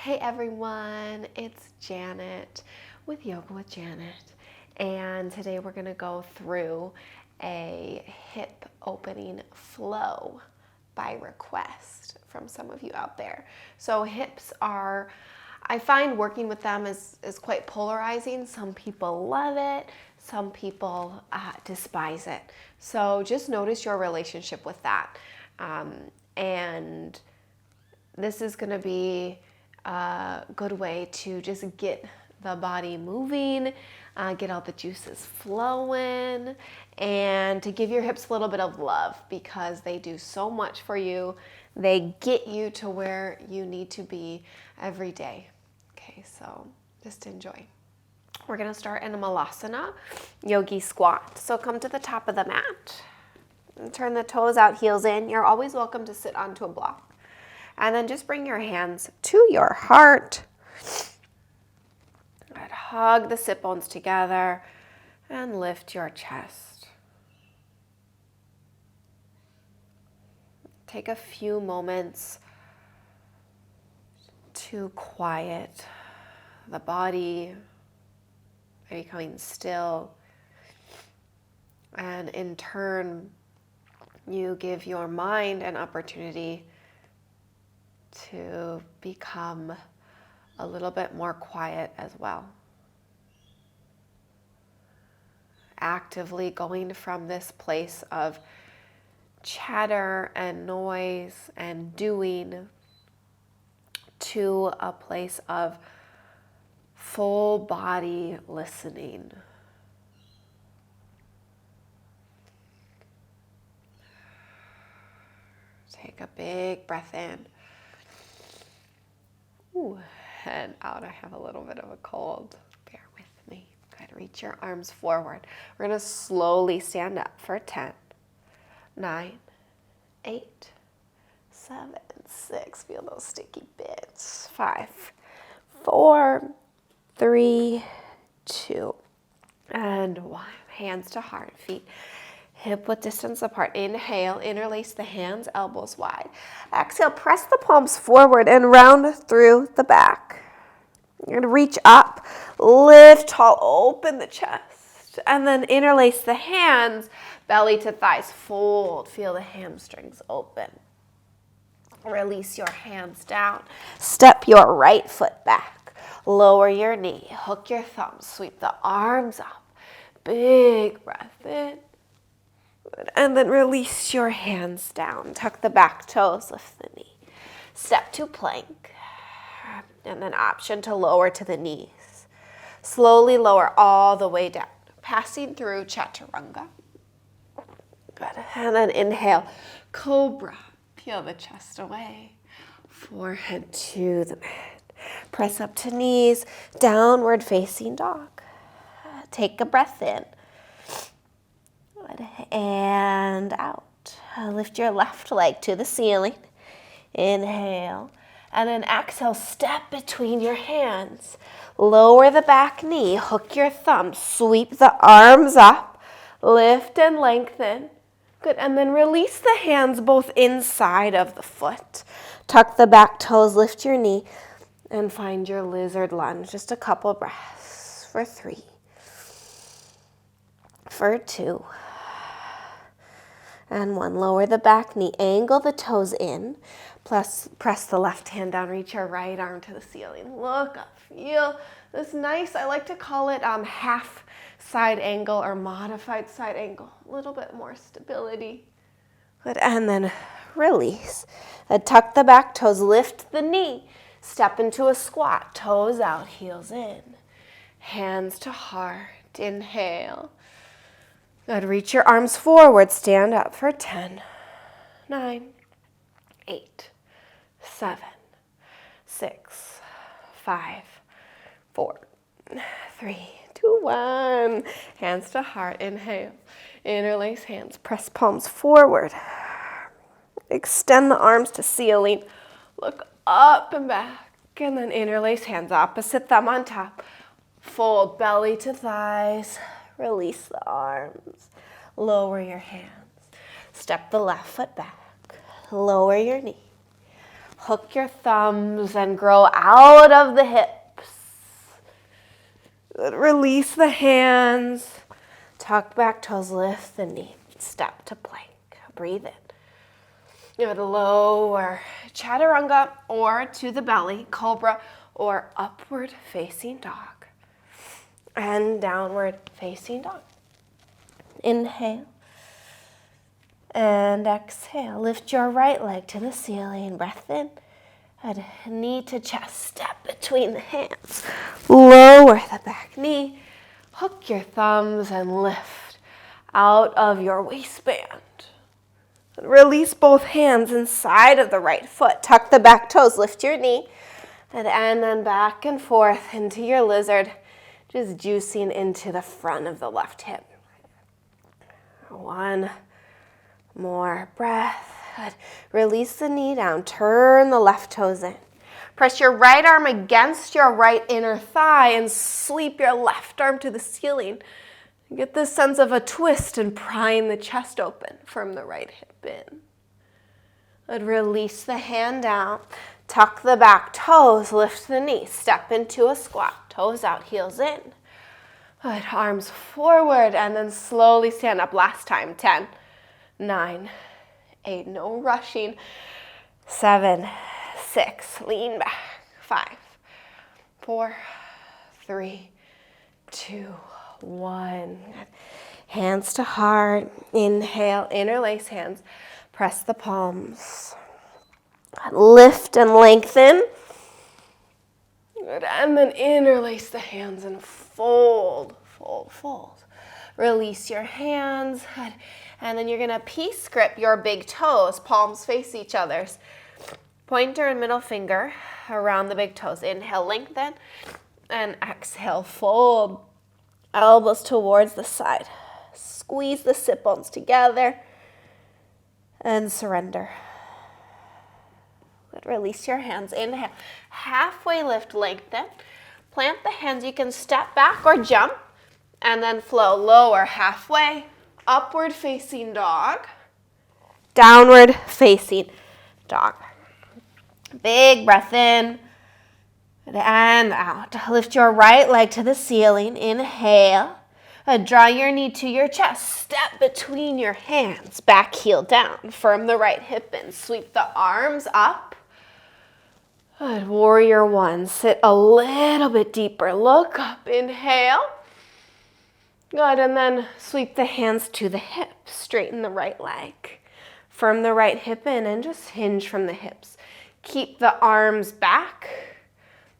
Hey everyone, it's Janet with Yoga with Janet, and today we're going to go through a hip opening flow by request from some of you out there. So hips are, I find working with them is quite polarizing. Some people love it, some people despise it. So just notice your relationship with that. And this is going to be a good way to just get the body moving, get all the juices flowing, and to give your hips a little bit of love because they do so much for you. They get you to where you need to be every day. Okay, so just enjoy. We're going to start in a malasana, yogi squat. So come to the top of the mat and turn the toes out, heels in. You're always welcome to sit onto a block. And then just bring your hands to your heart. And hug the sit bones together and lift your chest. Take a few moments to quiet the body by becoming still. And in turn, you give your mind an opportunity to become a little bit more quiet as well. Actively going from this place of chatter and noise and doing to a place of full body listening. Take a big breath in. Ooh, and out. I have a little bit of a cold. Bear with me. Good. Reach your arms forward. We're going to slowly stand up for 10, 9, 8, 7, 6. Feel those sticky bits. 5, 4, 3, 2, and 1. Hands to heart, feet hip width distance apart. Inhale, interlace the hands, elbows wide. Exhale, press the palms forward and round through the back. You're going to reach up, lift tall, open the chest, and then interlace the hands, belly to thighs, fold. Feel the hamstrings open. Release your hands down. Step your right foot back. Lower your knee, hook your thumbs, sweep the arms up. Big breath in. And then release your hands down. Tuck the back toes, lift the knee. Step to plank. And then option to lower to the knees. Slowly lower all the way down. Passing through chaturanga. Good. And then inhale, cobra. Peel the chest away. Forehead to the mat. Press up to knees. Downward facing dog. Take a breath in. And out. Lift your left leg to the ceiling. Inhale. And then exhale, step between your hands. Lower the back knee. Hook your thumb. Sweep the arms up. Lift and lengthen. Good. And then release the hands both inside of the foot. Tuck the back toes. Lift your knee. And find your lizard lunge. Just a couple breaths. For 3. For 2. And 1. Lower the back knee, angle the toes in, plus press the left hand down, reach your right arm to the ceiling. Look up, feel this nice, I like to call it half side angle or modified side angle. A little bit more stability. Good, and then release. Tuck the back toes, lift the knee, step into a squat, toes out, heels in. Hands to heart, inhale. Good. Reach your arms forward. Stand up for 10, 9, 8, 7, 6, 5, 4, 3, 2, 1. Hands to heart. Inhale. Interlace hands. Press palms forward. Extend the arms to ceiling. Look up and back. And then interlace hands. Opposite thumb on top. Fold belly to thighs. Release the arms. Lower your hands. Step the left foot back. Lower your knee. Hook your thumbs and grow out of the hips. Good. Release the hands. Tuck back toes, lift the knee. Step to plank. Breathe in. Good. Lower chaturanga or to the belly, cobra or upward facing dog. And downward facing dog. Inhale. And exhale. Lift your right leg to the ceiling. Breath in. And knee to chest. Step between the hands. Lower the back knee. Hook your thumbs and lift out of your waistband. Release both hands inside of the right foot. Tuck the back toes. Lift your knee. And then back and forth into your lizard. Just juicing into the front of the left hip. One more breath. Good. Release the knee down. Turn the left toes in. Press your right arm against your right inner thigh and sweep your left arm to the ceiling. Get this sense of a twist and prying the chest open from the right hip in. Good. Release the hand down. Tuck the back toes. Lift the knee. Step into a squat. Toes out, heels in. Good. Arms forward and then slowly stand up. Last time. 10. 9, 8, no rushing. 7, 6, lean back. 5, 4, 3, 2, 1. Hands to heart. Inhale, interlace hands. Press the palms. Lift and lengthen. Good. And then interlace the hands and fold, fold, fold. Release your hands. Good. And then you're going to peace grip your big toes. Palms face each other's. Pointer and middle finger around the big toes. Inhale, lengthen. And exhale, fold. Elbows towards the side. Squeeze the sit bones together. And surrender. Good. Release your hands. Inhale. Halfway lift, lengthen. Plant the hands. You can step back or jump. And then flow. Lower halfway. Upward facing dog. Downward facing dog. Big breath in. And out. Lift your right leg to the ceiling. Inhale. Draw your knee to your chest. Step between your hands. Back heel down. Firm the right hip in. Sweep the arms up. Good. Warrior one. Sit a little bit deeper. Look up. Inhale. Good. And then sweep the hands to the hips. Straighten the right leg. Firm the right hip in and just hinge from the hips. Keep the arms back.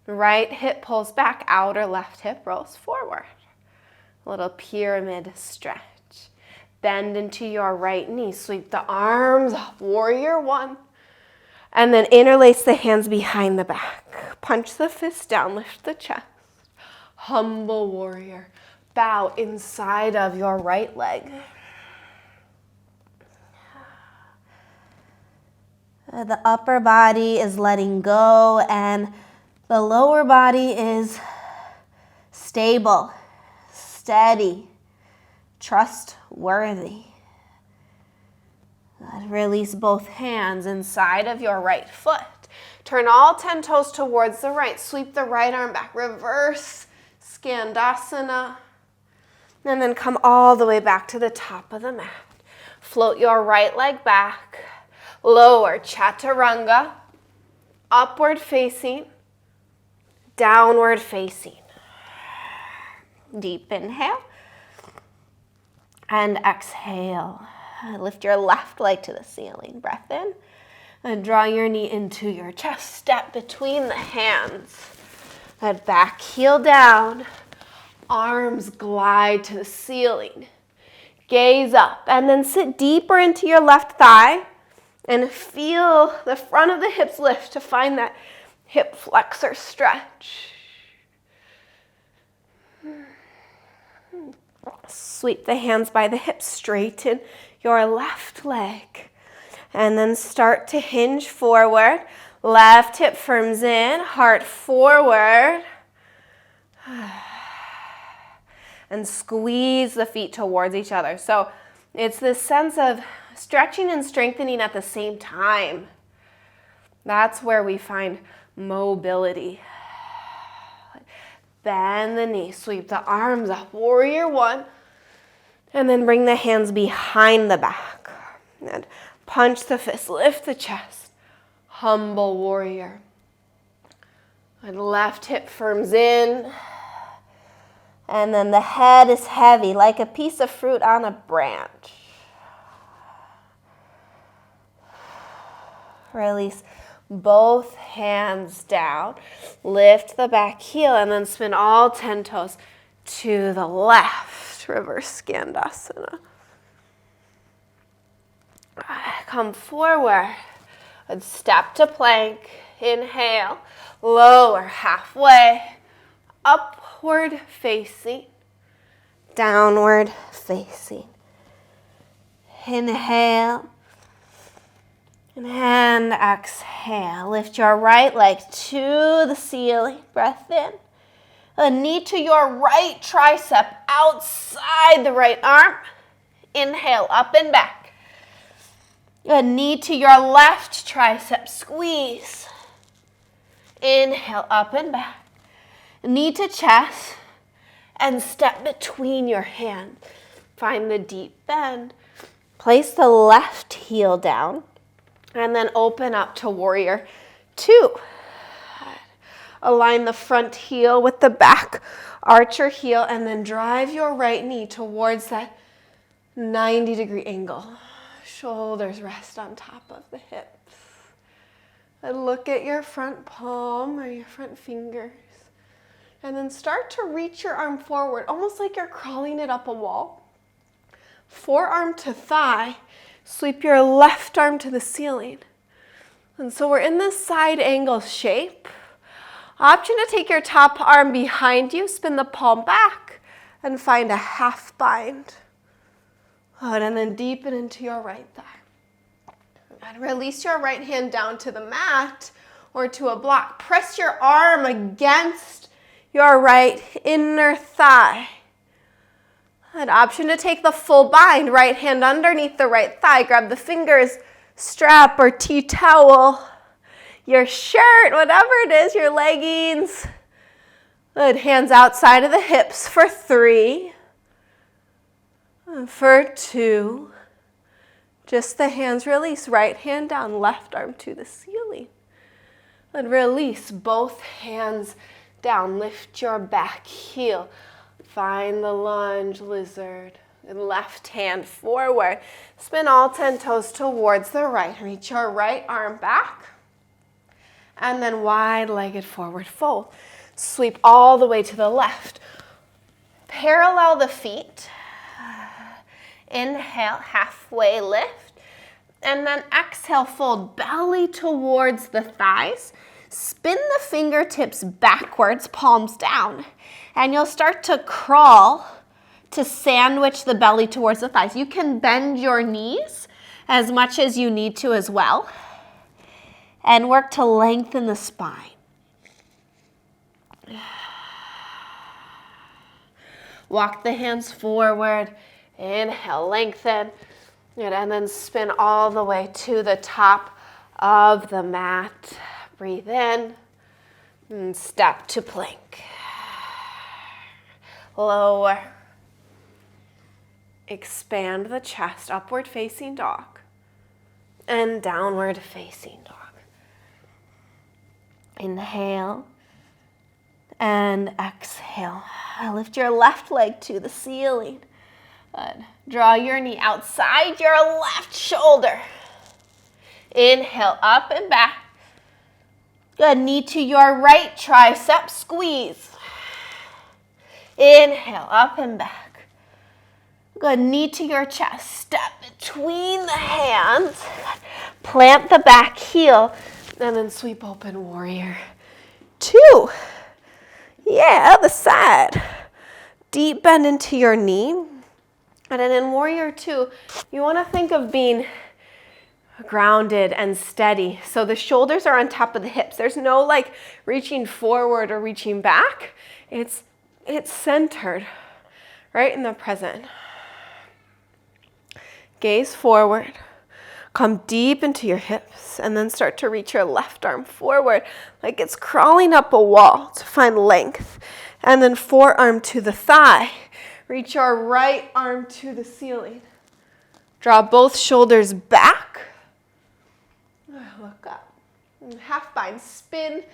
Right hip pulls back. Outer left hip rolls forward. A little pyramid stretch. Bend into your right knee. Sweep the arms up. Warrior one. And then interlace the hands behind the back. Punch the fist down. Lift the chest. Humble warrior. Bow inside of your right leg. The upper body is letting go and the lower body is stable, steady, trustworthy. Release both hands inside of your right foot. Turn all 10 toes towards the right. Sweep the right arm back. Reverse Skandasana. And then come all the way back to the top of the mat. Float your right leg back. Lower chaturanga. Upward facing. Downward facing. Deep inhale. And exhale. Lift your left leg to the ceiling. Breath in. And draw your knee into your chest. Step between the hands. And back heel down. Arms glide to the ceiling. Gaze up. And then sit deeper into your left thigh. And feel the front of the hips lift to find that hip flexor stretch. Sweep the hands by the hips. Straighten your left leg. And then start to hinge forward. Left hip firms in. Heart forward. And squeeze the feet towards each other. So it's this sense of stretching and strengthening at the same time. That's where we find mobility. Bend the knee, sweep the arms up, warrior one, and then bring the hands behind the back. And punch the fist, lift the chest, humble warrior. And left hip firms in, and then the head is heavy like a piece of fruit on a branch. Release both hands down, lift the back heel, and then spin all 10 toes to the left, reverse Skandasana. Come forward and step to plank, inhale, lower halfway, upward facing, downward facing. Inhale. And exhale. Lift your right leg to the ceiling. Breath in. A knee to your right tricep outside the right arm. Inhale, up and back. A knee to your left tricep. Squeeze. Inhale, up and back. Knee to chest. And step between your hands. Find the deep bend. Place the left heel down. And then open up to warrior two. Align the front heel with the back, arch your heel, and then drive your right knee towards that 90-degree angle. Shoulders rest on top of the hips. And look at your front palm or your front fingers. And then start to reach your arm forward, almost like you're crawling it up a wall. Forearm to thigh. Sweep your left arm to the ceiling. And so we're in this side angle shape. Option to take your top arm behind you, spin the palm back, and find a half bind. Good, and then deepen into your right thigh. And release your right hand down to the mat or to a block. Press your arm against your right inner thigh. An option to take the full bind, right hand underneath the right thigh. Grab the fingers, strap or tea towel, your shirt, whatever it is, your leggings. Good, hands outside of the hips for 3, for 2. Just the hands release, right hand down, left arm to the ceiling. And release both hands down, lift your back heel. Find the lunge, lizard, and left hand forward. Spin all 10 toes towards the right. Reach your right arm back. And then wide-legged forward fold. Sweep all the way to the left. Parallel the feet. Inhale, halfway lift. And then exhale, fold belly towards the thighs. Spin the fingertips backwards, palms down. And you'll start to crawl to sandwich the belly towards the thighs. You can bend your knees as much as you need to as well. And work to lengthen the spine. Walk the hands forward. Inhale, lengthen. And then spin all the way to the top of the mat. Breathe in. And step to plank. Lower. Expand the chest, upward facing dog. And downward facing dog. Inhale. And exhale. Lift your left leg to the ceiling. Good. Draw your knee outside your left shoulder. Inhale, up and back. Good. Knee to your right tricep. Squeeze. Inhale, up and back. Good. Knee to your chest. Step between the hands. Plant the back heel. And then sweep open warrior two. Yeah, other side. Deep bend into your knee. And then in warrior two, you want to think of being grounded and steady. So the shoulders are on top of the hips. There's no like reaching forward or reaching back. It's centered right in the present. Gaze forward. Come deep into your hips and then start to reach your left arm forward like it's crawling up a wall to find length. And then forearm to the thigh. Reach your right arm to the ceiling. Draw both shoulders back. Look up. And half bind. Spin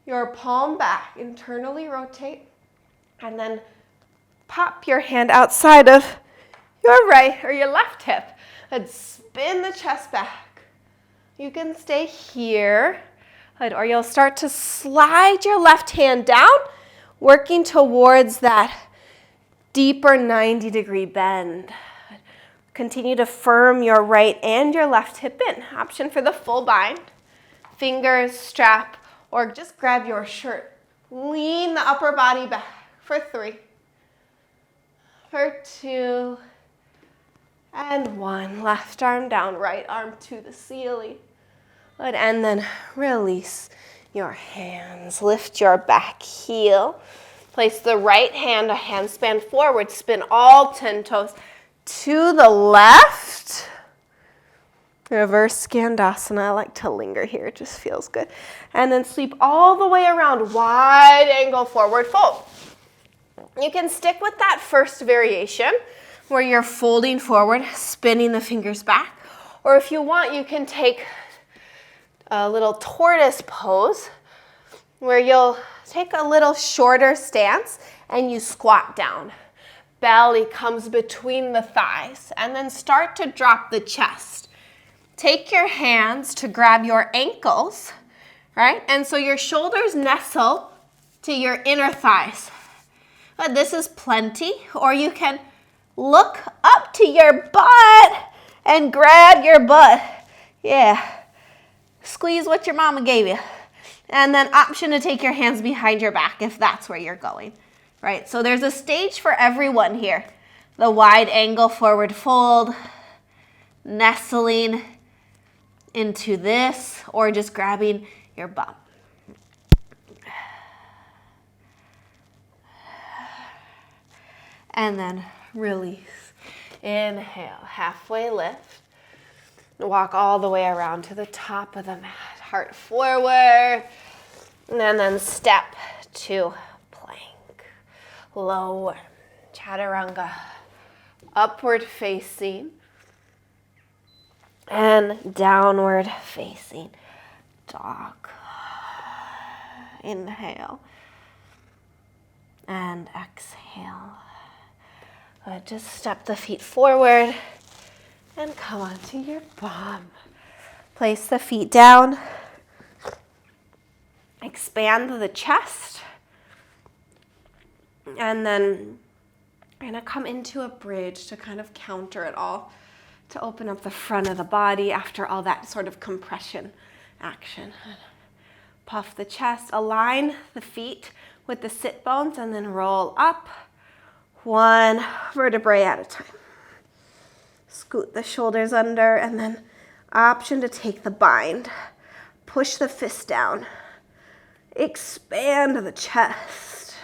your palm back. Internally rotate. And then pop your hand outside of your right or your left hip. And spin the chest back. You can stay here. Or you'll start to slide your left hand down, working towards that deeper 90-degree bend. Continue to firm your right and your left hip in. Option for the full bind. Fingers, strap, or just grab your shirt. Lean the upper body back for 3, for 2, and 1. Left arm down, right arm to the ceiling. Good. And then release your hands. Lift your back heel. Place the right hand, a handspan forward. Spin all 10 toes to the left. Reverse Skandasana. I like to linger here. It just feels good. And then sweep all the way around. Wide angle forward fold. You can stick with that first variation where you're folding forward, spinning the fingers back. Or if you want, you can take a little tortoise pose where you'll take a little shorter stance and you squat down. Belly comes between the thighs and then start to drop the chest. Take your hands to grab your ankles, right? And so your shoulders nestle to your inner thighs. But this is plenty, or you can look up to your butt and grab your butt. Yeah. Squeeze what your mama gave you. And then option to take your hands behind your back if that's where you're going, right? So there's a stage for everyone here. The wide angle forward fold, nestling into this, or just grabbing your bum. And then release. Inhale, halfway lift. Walk all the way around to the top of the mat. Heart forward. And then step to plank. Lower. Chaturanga. Upward facing. And downward facing dog. Inhale. And exhale. Just step the feet forward. And come onto your bum. Place the feet down. Expand the chest. And then we're going to come into a bridge to kind of counter it all, to open up the front of the body after all that sort of compression action. Puff the chest. Align the feet with the sit bones and then roll up 1 vertebrae at a time. Scoot the shoulders under and then option to take the bind. Push the fist down. Expand the chest.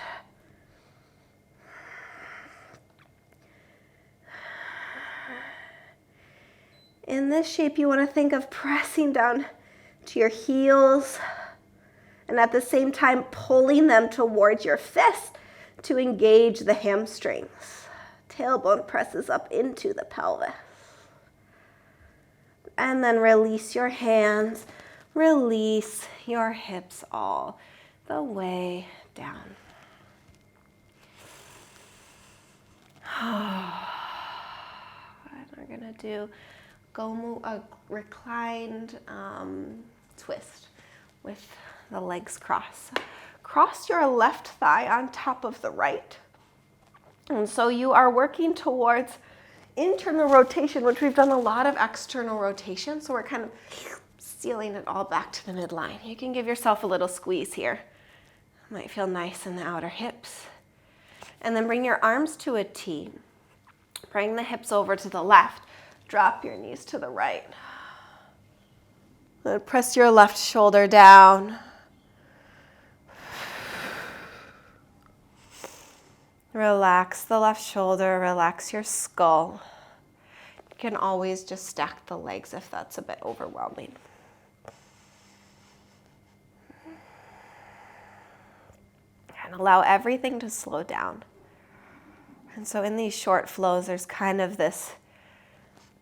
In this shape, you want to think of pressing down to your heels and at the same time pulling them towards your fist to engage the hamstrings. Tailbone presses up into the pelvis. And then release your hands. Release your hips all the way down. And we're going to do a reclined twist with the legs crossed. Cross your left thigh on top of the right. And so you are working towards internal rotation, which we've done a lot of external rotation. So we're kind of sealing it all back to the midline. You can give yourself a little squeeze here. Might feel nice in the outer hips. And then bring your arms to a T. Bring the hips over to the left. Drop your knees to the right. Then press your left shoulder down. Relax the left shoulder, relax your skull. You can always just stack the legs if that's a bit overwhelming. And allow everything to slow down. And so in these short flows, there's kind of this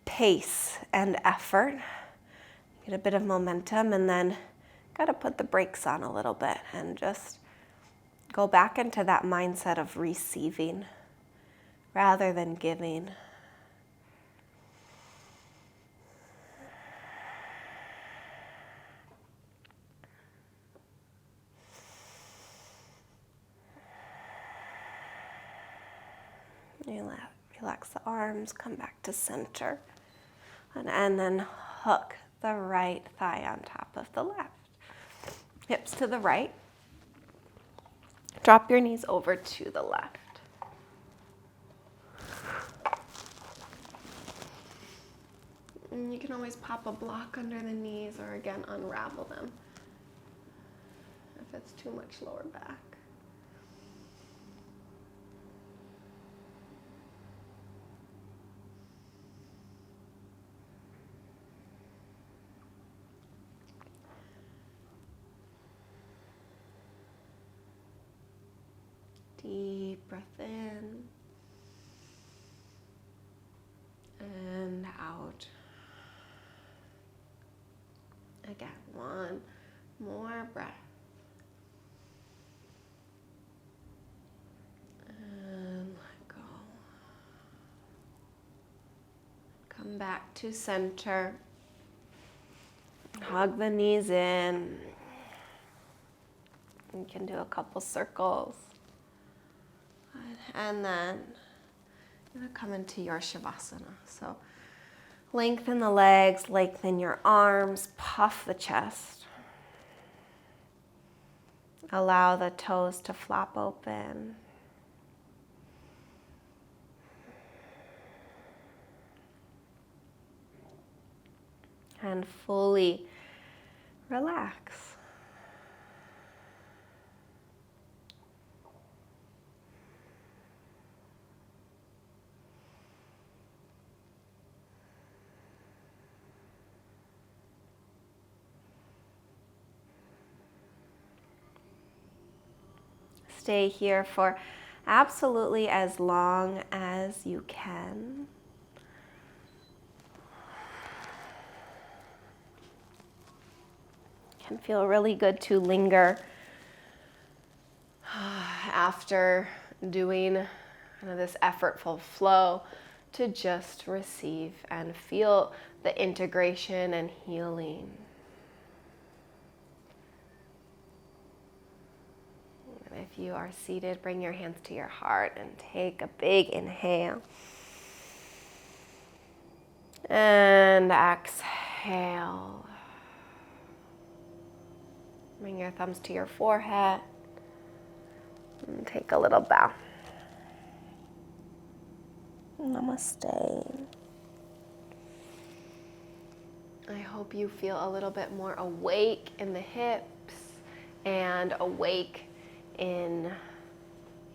pace and effort. Get a bit of momentum, and then got to put the brakes on a little bit and just go back into that mindset of receiving rather than giving. Relax the arms, come back to center, and then hook the right thigh on top of the left. Hips to the right. Drop your knees over to the left. And you can always pop a block under the knees or again unravel them if it's too much lower back. Deep breath in and out. Again, one more breath. And let go. Come back to center. Hug the knees in. You can do a couple circles. And then you're going to come into your Shavasana. So lengthen the legs, lengthen your arms, puff the chest. Allow the toes to flop open. And fully relax. Stay here for absolutely as long as you can. Can feel really good to linger after doing this effortful flow to just receive and feel the integration and healing. If you are seated, bring your hands to your heart and take a big inhale. And exhale. Bring your thumbs to your forehead and take a little bow. Namaste. I hope you feel a little bit more awake in the hips and awake in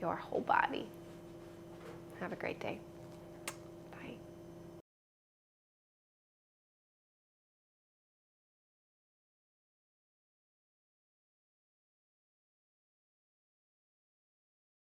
your whole body. Have a great day.